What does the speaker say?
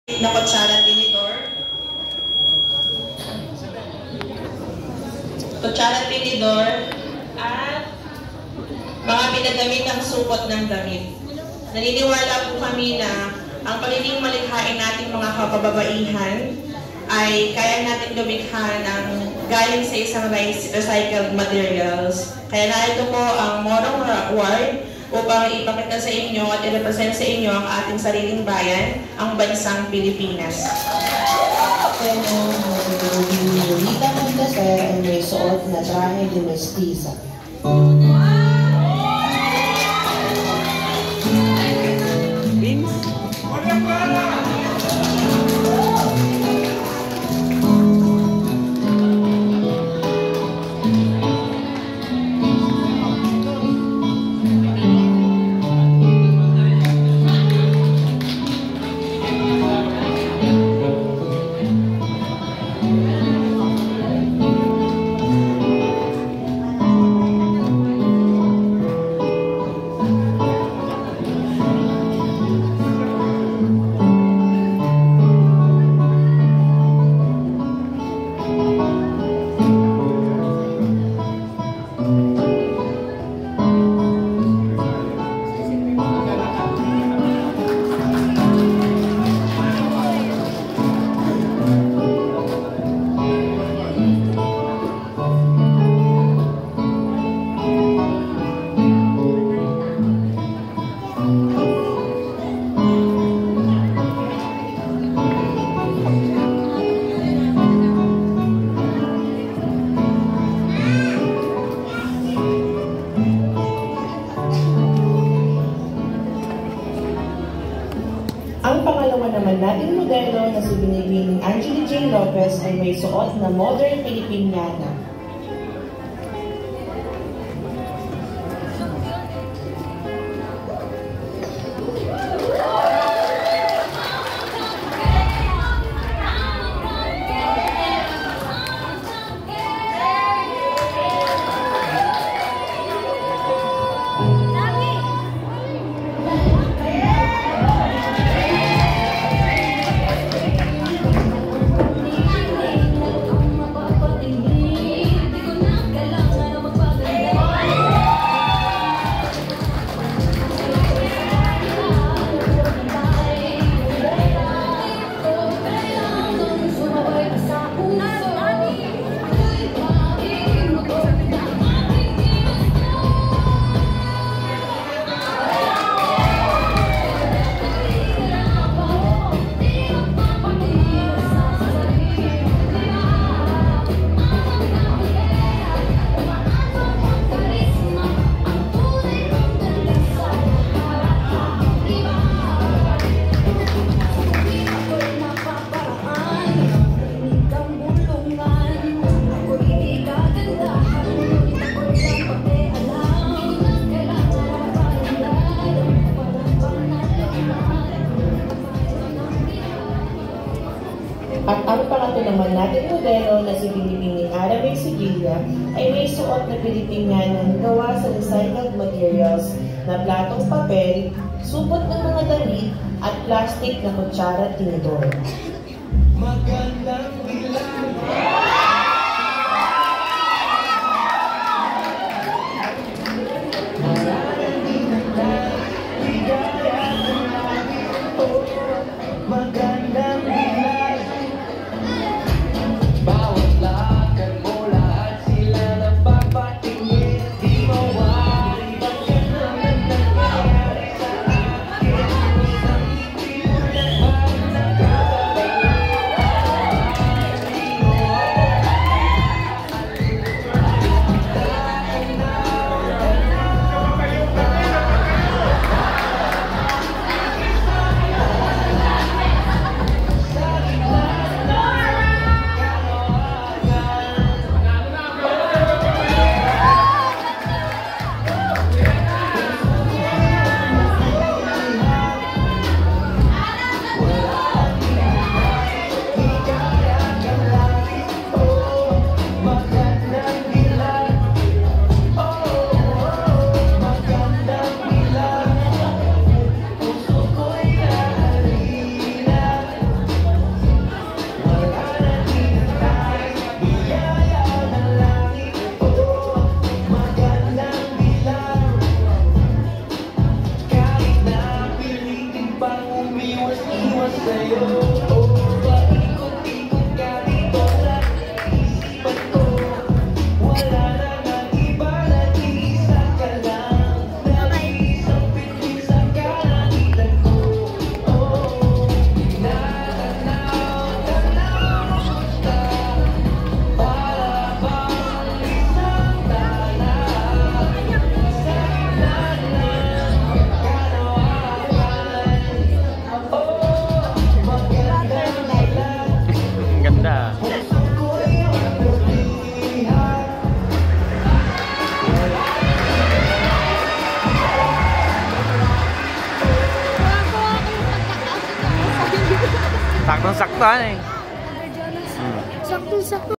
na kutsara tinidor. Kutsara tinidor at mga pinagamit ang supot ng damit. Naniniwala po kami na ang pagiging malikhain nating mga kapababaihan ay kaya natin lumikha ng galing sa isang recycled materials. Kaya narito po ang Morong Award upang ipakita sa inyo at i-represent sa inyo ang ating sariling bayan, ang bansang Pilipinas. Lolita Monteser ay may suot na traje de mestiza. Ang pangalawa naman nating modelo na si Binibining Angeli J. Lopez ay may suot na modern Pilipiniana. At ang pangatlo naman natin modelo na si Binibining Arabic Sevilla ay may suot na Pilipinianang gawa sa recycled materials na platong papel, supot ng mga damit at plastic na kutsara at tinidor. Magandang bilang! Ang ganda. Saktong-sakto eh. Sakto-sakto.